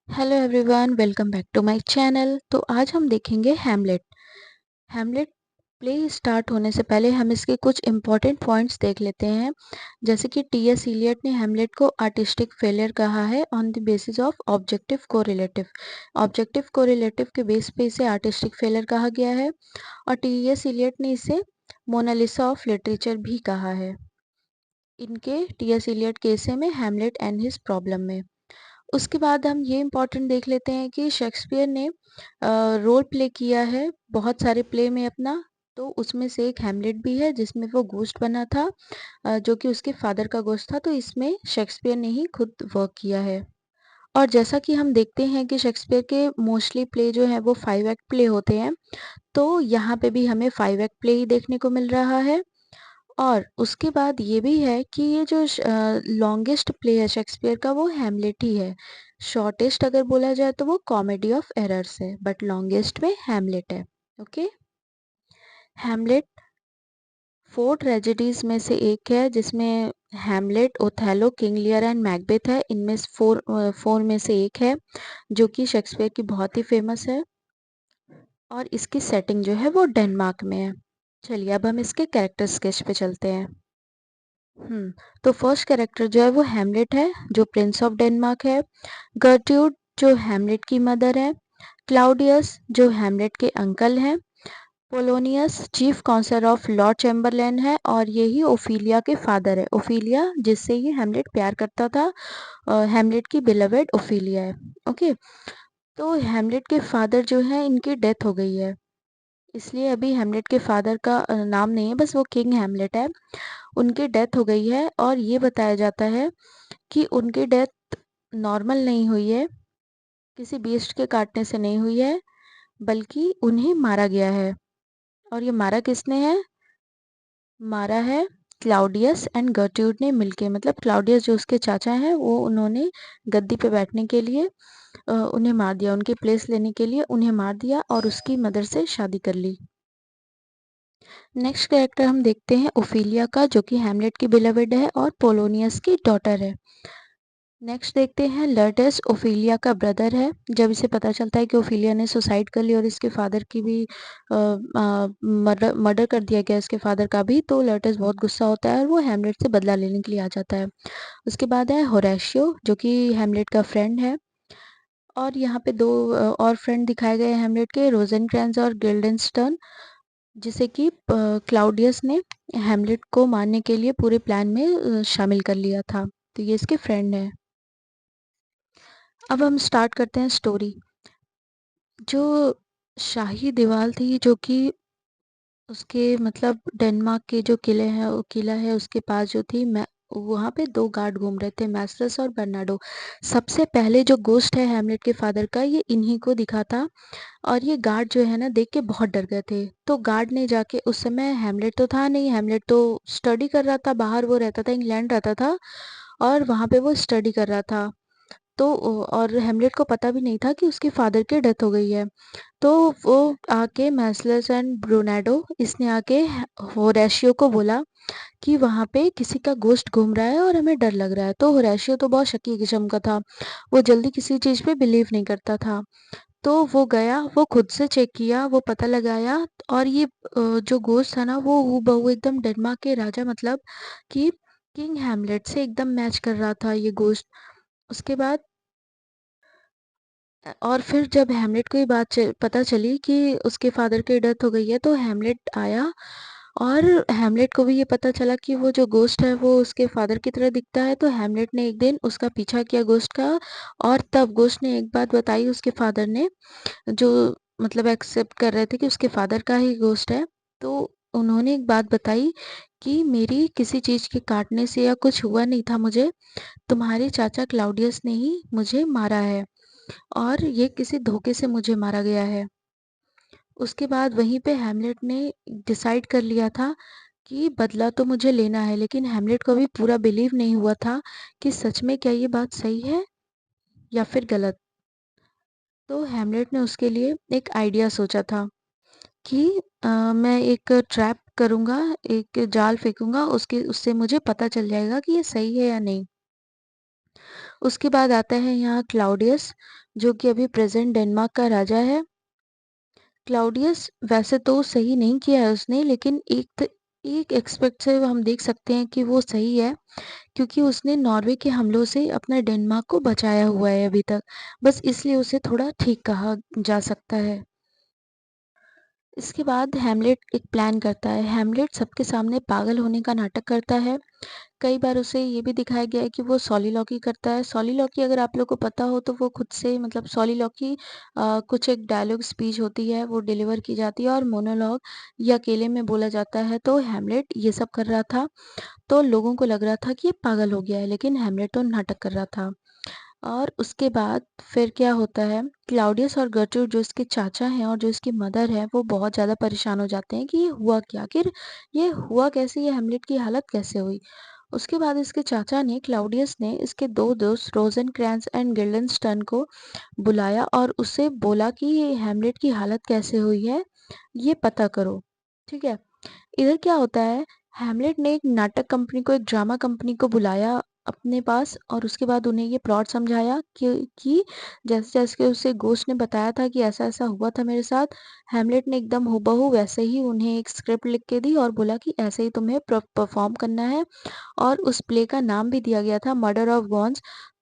Hello everyone, welcome back to my channel. तो आज हम देखेंगे हैमलेट। हैमलेट प्ले स्टार्ट होने से पहले हम इसके कुछ इम्पोर्टेंट पॉइंट्स देख लेते हैं। जैसे कि टी.एस. इलियट ने हैमलेट को आर्टिस्टिक फेलियर कहा है on the basis of objective correlative. Objective correlative के बेस पे इसे आर्टिस्टिक फेलियर कहा गया है और टी.एस. इलियट ने इसे मोनालिसा ऑफ लिटरेचर भी कहा है। इनके टी.एस. इलियट के essay में हैमलेट एंड हिज प्रॉब्लम में। उसके बाद हम ये इम्पोर्टेंट देख लेते हैं कि शेक्सपियर ने रोल प्ले किया है बहुत सारे प्ले में अपना। तो उसमें से एक हैमलेट भी है जिसमें वो गोस्ट बना था, जो कि उसके फादर का गोस्ट था। तो इसमें शेक्सपियर ने ही खुद वर्क किया है। और जैसा कि हम देखते हैं कि शेक्सपियर के मोस्टली प्ले जो है वो 5 एक्ट प्ले होते हैं, तो यहाँ पे भी हमें 5 एक्ट प्ले ही देखने को मिल रहा है। और उसके बाद ये भी है कि ये जो लॉन्गेस्ट प्ले है शेक्सपियर का वो हैमलेट ही है। शॉर्टेस्ट अगर बोला जाए तो वो कॉमेडी ऑफ एरर्स है, बट लॉन्गेस्ट में हैमलेट है। ओके। हैमलेट 4 ट्रेजेडीज में से एक है जिसमें Hamlet, Othello, King Lear and Macbeth है। इनमें से 4 में से एक है जो कि शेक्सपियर की बहुत ही फेमस है और इसकी सेटिंग जो है वो डेनमार्क में है। चलिए अब हम इसके कैरेक्टर स्केच पे चलते हैं। तो फर्स्ट कैरेक्टर जो है वो हैमलेट है जो प्रिंस ऑफ डेनमार्क है। गर्ट्यूड जो हैमलेट की मदर है। क्लाउडियस जो हैमलेट के अंकल हैं। Polonius chief counsellor of lord chamberlain है और यही ओफिलिया के फादर है। ओफिलिया जिससे ये हैमलेट प्यार करता था, हैमलेट की बिलवेड ओफिलिया है। ओके। तो हैमलेट के फादर जो है इनकी डेथ हो गई है, इसलिए अभी हैमलेट के फादर का नाम नहीं है, बस वो किंग हैमलेट है। उनकी डेथ हो गई है और ये बताया जाता है कि उनकी डेथ नॉर्मल नहीं हुई है, किसी बीस्ट के काटने से नहीं हुई है, बल्कि उन्हें मारा गया है। और ये मारा किसने है? मारा है क्लाउडियस एंड गर्ट्यूड ने मिलके। मतलब क्लाउडियस जो उसके चाचा हैं वो उन्होंने गद्दी पे बैठने के लिए उन्हें मार दिया, उनकी प्लेस लेने के लिए उन्हें मार दिया और उसकी मदर से शादी कर ली। नेक्स्ट कैरेक्टर हम देखते हैं ओफिलिया का, जो कि हैमलेट की बिलवेड है और पोलोनियस की डॉटर है। नेक्स्ट देखते हैं लर्टस, ओफिलिया का ब्रदर है। जब इसे पता चलता है कि ओफिलिया ने सुसाइड कर ली और इसके फादर की भी मर्डर कर दिया गया, इसके फादर का भी, तो लर्टस बहुत गुस्सा होता है और वो हैमलेट से बदला लेने के लिए आ जाता है। उसके बाद है होरेशियो जो कि हैमलेट का फ्रेंड है। और यहाँ पे 2 और फ्रेंड दिखाए गए हैं हैमलेट के, रोजेनक्रैंज और गिल्डेनस्टर्न, जिसे कि क्लाउडियस ने हैमलेट को मारने के लिए पूरे प्लान में शामिल कर लिया था। तो ये इसके फ्रेंड है। अब हम स्टार्ट करते हैं स्टोरी। जो शाही दीवार थी जो कि उसके मतलब डेनमार्क के जो किले हैं, वो किला है उसके पास जो थी, मैं वहाँ पे 2 गार्ड घूम रहे थे, मैस्टर्स और बर्नाडो। सबसे पहले जो गोस्ट है हैमलेट के फादर का, ये इन्हीं को दिखा था और ये गार्ड जो है ना देख के बहुत डर गए थे। तो गार्ड ने जाके, उस समय हैमलेट तो था नहीं, हैमलेट तो स्टडी कर रहा था बाहर, वो रहता था इंग्लैंड रहता था और वहाँ पे वो स्टडी कर रहा था। तो और हेमलेट को पता भी नहीं था कि उसके फादर की डेथ हो गई है। तो वो आके मैस्लस एंड ब्रुनेडो, इसने आके होरेशियो को बोला कि वहाँ पे किसी का गोश्त घूम रहा है और हमें डर लग रहा है। तो होरेशियो तो बहुत शकी किस्म का था, वो जल्दी किसी चीज़ पे बिलीव नहीं करता था। तो वो गया, वो खुद से चेक किया, वो पता लगाया और ये जो गोश्त था ना वो हूबहू एकदम डेनमार्क के राजा, मतलब कि किंग हैमलेट से एकदम मैच कर रहा था ये गोश्त। उसके बाद और फिर जब हैमलेट को ये बात पता चली कि उसके फादर की डेथ हो गई है, तो हैमलेट आया और हैमलेट को भी ये पता चला कि वो जो गोस्ट है वो उसके फादर की तरह दिखता है। तो हैमलेट ने एक दिन उसका पीछा किया गोस्ट का, और तब गोस्ट ने एक बात बताई उसके फादर ने, जो मतलब एक्सेप्ट कर रहे थे कि उसके फादर का ही गोस्ट है। तो उन्होंने एक बात बताई कि मेरी किसी चीज़ के काटने से या कुछ हुआ नहीं था मुझे, तुम्हारे चाचा क्लाउडियस ने ही मुझे मारा है और ये किसी धोखे से मुझे मारा गया है। उसके बाद वहीं पे हैमलेट ने डिसाइड कर लिया था कि बदला तो मुझे लेना है, लेकिन हैमलेट को भी पूरा बिलीव नहीं हुआ था कि सच में क्या ये बात सही है या फिर गलत। तो हैमलेट ने उसके लिए एक आइडिया सोचा था कि मैं एक ट्रैप करूँगा, एक जाल फेंकूँगा, उसके उससे मुझे पता चल जाएगा कि ये सही है या नहीं। उसके बाद आता है यहाँ क्लाउडियस, जो कि अभी प्रेज़ेंट डेनमार्क का राजा है। क्लाउडियस वैसे तो सही नहीं किया है उसने, लेकिन एक एस्पेक्ट से हम देख सकते हैं कि वो सही है, क्योंकि उसने नॉर्वे के हमलों से अपना डेनमार्क को बचाया हुआ है अभी तक। बस इसलिए उसे थोड़ा ठीक कहा जा सकता है। इसके बाद हैमलेट एक प्लान करता है। हैमलेट सबके सामने पागल होने का नाटक करता है। कई बार उसे ये भी दिखाया गया है कि वो सॉलिलॉकी करता है। सॉलिलॉकी अगर आप लोग को पता हो तो वो खुद से मतलब सॉलिलॉकी कुछ एक डायलॉग स्पीच होती है, वो डिलीवर की जाती है और मोनोलॉग ये अकेले में बोला जाता है। तो हैमलेट ये सब कर रहा था, तो लोगों को लग रहा था कि ये पागल हो गया है, लेकिन हैमलेट तो नाटक कर रहा था। और उसके बाद फिर क्या होता है, क्लाउडियस और गर्ट्रूड जो इसके चाचा हैं और जो इसकी मदर है, वो बहुत ज़्यादा परेशान हो जाते हैं कि ये हुआ क्या? आखिर ये हुआ कैसे? ये हैमलेट की हालत कैसे हुई? उसके बाद इसके चाचा ने क्लाउडियस ने इसके 2 दोस्त रोज़ेनक्रेंज़ एंड गिल्डेन्स्टर्न को बुलाया और उससे बोला कि ये हैमलेट की हालत कैसे हुई है, ये पता करो। ठीक है? इधर क्या होता है, हैमलेट ने एक नाटक कंपनी को, एक ड्रामा कंपनी को बुलाया अपने पास और उसके बाद उन्हें ये प्लॉट समझाया कि जैसे-जैसे कि उसे घोस्ट ने बताया था कि ऐसा-ऐसा हुआ था मेरे साथ, हैमलेट ने एकदम हूबहू वैसे ही उन्हें एक स्क्रिप्ट लिख के दी और बोला कि ऐसे ही तुम्हें परफॉर्म करना है। और उस प्ले का नाम भी दिया गया था मर्डर ऑफ गॉन्स।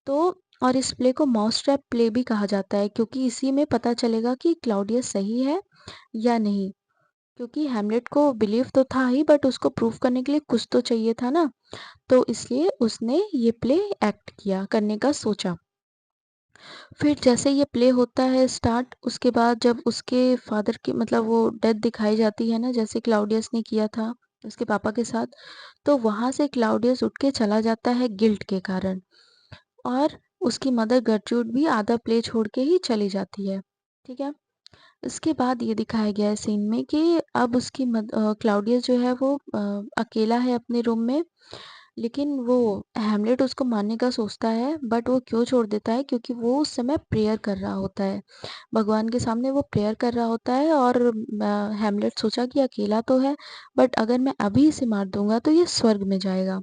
तो और इस प्ले को माउस ट्रैप प्ले भी कहा जाता है, क्योंकि इसी में पता चलेगा कि क्लाउडियस सही है या नहीं। क्योंकि हैमलेट को बिलीव तो था ही, बट उसको प्रूव करने के लिए कुछ तो चाहिए था ना, तो इसलिए उसने ये प्ले एक्ट किया, करने का सोचा। फिर जैसे ये प्ले होता है स्टार्ट, उसके बाद जब उसके फादर की मतलब वो डेथ दिखाई जाती है ना, जैसे क्लाउडियस ने किया था उसके पापा के साथ, तो वहाँ से क्लाउडियस उठ के चला जाता है गिल्ट के कारण। और उसकी मदर गर्ट्रूड भी आधा प्ले छोड़ के ही चली जाती है। ठीक है? इसके बाद ये दिखाया गया है सीन में कि अब उसकी क्लाउडियस जो है वो अकेला है अपने रूम में, लेकिन वो हैमलेट उसको मारने का सोचता है, बट वो क्यों छोड़ देता है, क्योंकि वो उस समय प्रेयर कर रहा होता है। भगवान के सामने वो प्रेयर कर रहा होता है और हैमलेट सोचा कि अकेला तो है, बट अगर मैं अभी इसे मार दूँगा तो ये स्वर्ग में जाएगा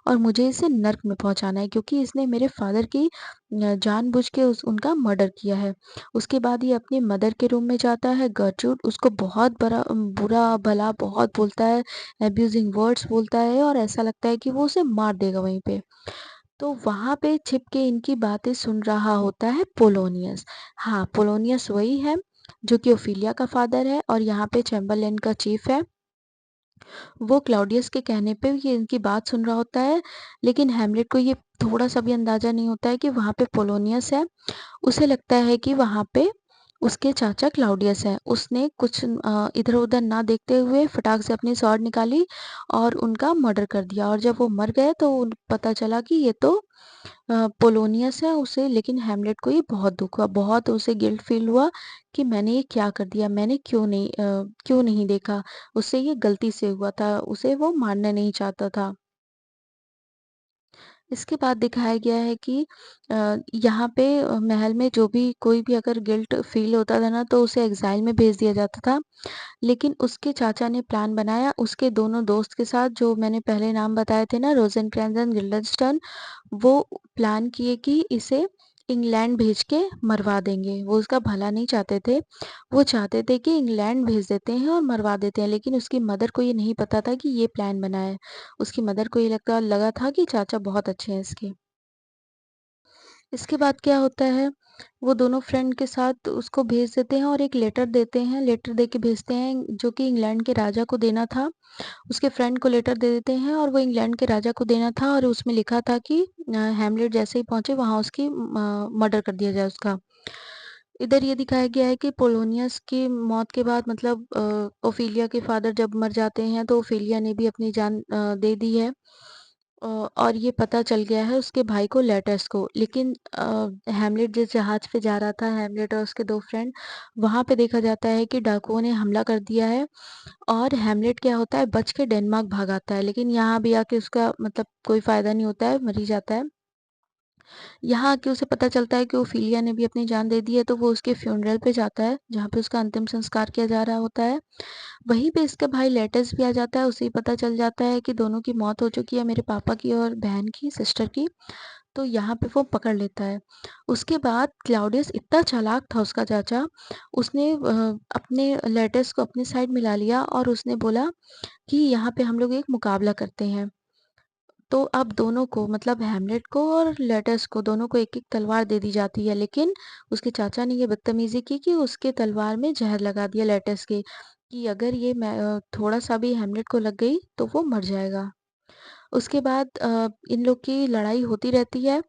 और मुझे इसे नर्क में पहुँचाना है, क्योंकि इसने मेरे फादर की जानबूझ के उनका मर्डर किया है। उसके बाद ये अपनी मदर के रूम में जाता है, गर्ट्रूड उसको बहुत बुरा-भला बहुत बोलता है, अब्यूजिंग वर्ड्स बोलता है और ऐसा लगता है कि वो उसे मार देगा वहीं पे। तो वहाँ पे छिप के इनकी बातें सुन रहा होता है पोलोनियस। हाँ, पोलोनियस वही है जो कि ओफिलिया का फादर है और यहाँ पे चैम्बरलेन का चीफ है। वो क्लाउडियस के कहने पे ये इनकी बात सुन रहा होता है, लेकिन हैमलेट को ये थोड़ा-सा भी अंदाज़ा नहीं होता है कि वहाँ पे पोलोनियस है। उसे लगता है कि वहाँ पे उसके चाचा क्लाउडियस हैं। उसने कुछ इधर-उधर ना देखते हुए फटाक से अपनी स्वॉर्ड निकाली और उनका मर्डर कर दिया और जब वो मर गए तो उन पता चला कि ये तो पोलोनियस है। उसे लेकिन हैमलेट को ये बहुत दुःख हुआ, बहुत उसे गिल्ट फ़ील हुआ कि मैंने ये क्या कर दिया? मैंने क्यों नहीं देखा? उससे ये गलती से हुआ था, उसे वो मारना नहीं चाहता था। इसके बाद दिखाया गया है कि यहाँ पे महल में जो भी कोई भी अगर गिल्ट फ़ील होता था ना, तो उसे एक्साइल में भेज दिया जाता था। लेकिन उसके चाचा ने प्लान बनाया उसके दोनों दोस्त के साथ, जो मैंने पहले नाम बताए थे ना, रोज़ेनक्रेंज़ एंड गिल्डेन्स्टर्न, वो प्लान किए कि इसे इंग्लैंड भेज के मरवा देंगे। वो उसका भला नहीं चाहते थे, वो चाहते थे कि इंग्लैंड भेज देते हैं और मरवा देते हैं, लेकिन उसकी मदर को ये नहीं पता था कि ये प्लान बना है। उसकी मदर को ये लगा था कि चाचा बहुत अच्छे हैं इसके। इसके बाद क्या होता है, वो दोनों फ्रेंड के साथ उसको भेज देते हैं और एक लेटर देते हैं, लेटर दे के भेजते हैं जो कि इंग्लैंड के राजा को देना था। उसके फ्रेंड को लेटर दे देते हैं और वो इंग्लैंड के राजा को देना था और उसमें लिखा था कि हैमलेट जैसे ही पहुँचे वहाँ उसकी मर्डर कर दिया जाए उसका। इधर ये दिखाया गया है कि पोलोनियस की मौत के बाद मतलब ओफिलिया के फादर जब मर जाते हैं तो ओफिलिया ने भी अपनी जान दे दी है। और ये पता चल गया है उसके भाई को, लेटस को। लेकिन हैमलेट जिस जहाज पे जा रहा था, हैमलेट और उसके 2 फ्रेंड, वहाँ पे देखा जाता है कि डाकुओं ने हमला कर दिया है और हैमलेट क्या होता है, बच के डेनमार्क भाग आता है। लेकिन यहाँ भी आके उसका मतलब कोई फ़ायदा नहीं होता है, मर ही जाता है। यहाँ आके उसे पता चलता है कि ओफिलिया ने भी अपनी जान दे दी है, तो वो उसके फ्यूनरल पे जाता है, जहाँ पे उसका अंतिम संस्कार किया जा रहा होता है। वहीं पे इसका भाई लेटस भी आ जाता है, उसे पता चल जाता है कि दोनों की मौत हो चुकी है, मेरे पापा की और बहन की, सिस्टर की। तो यहाँ पे वो पकड़ लेता है। उसके बाद क्लाउडियस इतना चालाक था उसका चाचा, उसने अपने लेटर्स को अपनी साइड मिला लिया और उसने बोला कि यहाँ पे हम लोग एक मुकाबला करते हैं। तो अब दोनों को मतलब हैमलेट को और लेटर्स को दोनों को एक-एक तलवार दे दी जाती है, लेकिन उसके चाचा ने ये बदतमीज़ी की कि उसके तलवार में ज़हर लगा दिया लेटर्स के, कि अगर ये थोड़ा-सा भी हैमलेट को लग गई तो वो मर जाएगा। उसके बाद इन लोग की लड़ाई होती रहती है।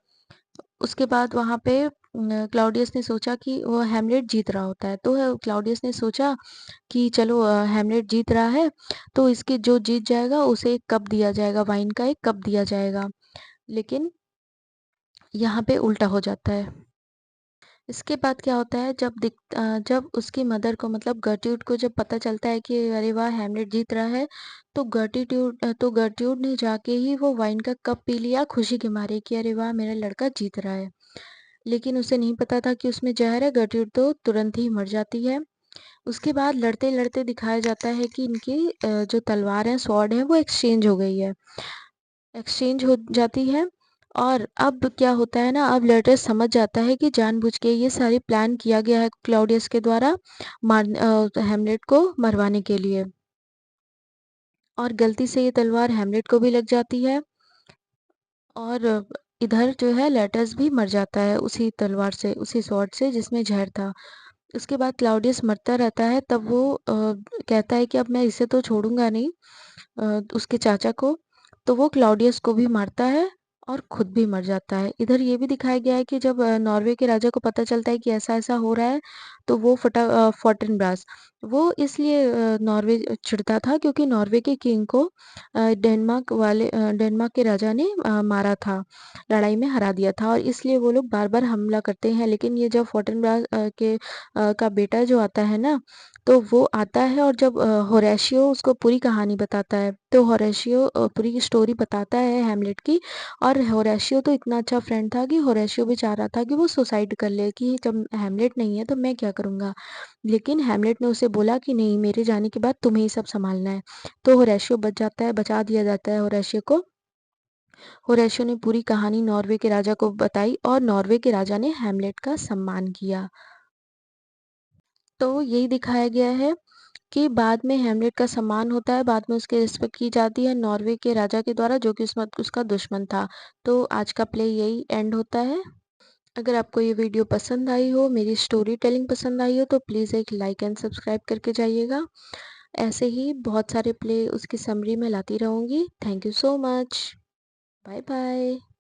उसके बाद वहाँ पे क्लाउडियस ने सोचा कि वो हैमलेट जीत रहा होता है, तो क्लाउडियस ने सोचा कि चलो हैमलेट जीत रहा है, तो इसके जो जीत जाएगा उसे एक कप दिया जाएगा, वाइन का एक कप दिया जाएगा। लेकिन यहाँ पे उल्टा हो जाता है। इसके बाद क्या होता है, जब उसकी मदर को मतलब गर्ट्यूड को जब पता चलता है कि अरे वाह हैमलेट जीत रहा है, तो गर्ट्यूड ने जाके ही वो वाइन का कप पी लिया खुशी के मारे कि अरे वाह मेरा लड़का जीत रहा है। लेकिन उसे नहीं पता था कि उसमें ज़हर है, गर्ट्यूड तो तुरंत ही मर जाती है। उसके बाद लड़ते-लड़ते दिखाया जाता है कि इनकी जो तलवार है, स्वॉर्ड है, वो एक्सचेंज हो गई है। एक्सचेंज हो जाती है और अब क्या होता है ना, अब लेटर समझ जाता है कि जानबूझ के ये सारी प्लान किया गया है क्लाउडियस के द्वारा हैमलेट को मरवाने के लिए। और गलती से ये तलवार हैमलेट को भी लग जाती है और इधर जो है लेटर्स भी मर जाता है उसी तलवार से, उसी स्वॉर्ड से जिसमें ज़हर था। उसके बाद क्लाउडियस मरता रहता है, तब वो कहता है कि अब मैं इसे तो छोड़ूँगा नहीं, उसके चाचा को, तो वो क्लाउडियस को भी मारता है और खुद भी मर जाता है। इधर ये भी दिखाया गया है कि जब नॉर्वे के राजा को पता चलता है कि ऐसा-ऐसा हो रहा है, तो वो फोर्टिनब्रास वो इसलिए नॉर्वे चिढ़ता था क्योंकि नॉर्वे के किंग को डेनमार्क के राजा ने मारा था, लड़ाई में हरा दिया था और इसलिए वो लोग बार-बार हमला करते हैं। लेकिन ये जब फोर्टिनब्रास का बेटा जो आता है ना, तो वो आता है और जब होरेशियो उसको पूरी कहानी बताता है, तो होरेशियो पूरी स्टोरी बताता है हैमलेट की और होरेशियो तो इतना अच्छा फ्रेंड था कि होरेशियो भी चाह रहा था कि वो सुसाइड कर ले कि जब हैमलेट नहीं है तो मैं क्या करूँगा? लेकिन हैमलेट ने उसे बोला कि नहीं, मेरे जाने के बाद तुम्हें ही सब सँभालना है। तो होरेशियो बच जाता है, बचा दिया जाता है होरेशियो को। होरेशियो ने पूरी कहानी नॉर्वे के राजा को बताई और नॉर्वे के राजा ने हैमलेट का सम्मान किया। तो यही दिखाया गया है कि बाद में हैमलेट का सम्मान होता है, बाद में उसकी रिस्पेक्ट की जाती है नॉर्वे के राजा के द्वारा जो कि उसका दुश्मन था। तो आज का प्ले यही एंड होता है। अगर आपको ये वीडियो पसंद आई हो, मेरी स्टोरी टेलिंग पसंद आई हो तो प्लीज़ एक लाइक एंड सब्सक्राइब करके जाइएगा। ऐसे ही बहुत सारे प्ले उसकी समरी में लाती रहूँगी। Thank you so much. Bye bye.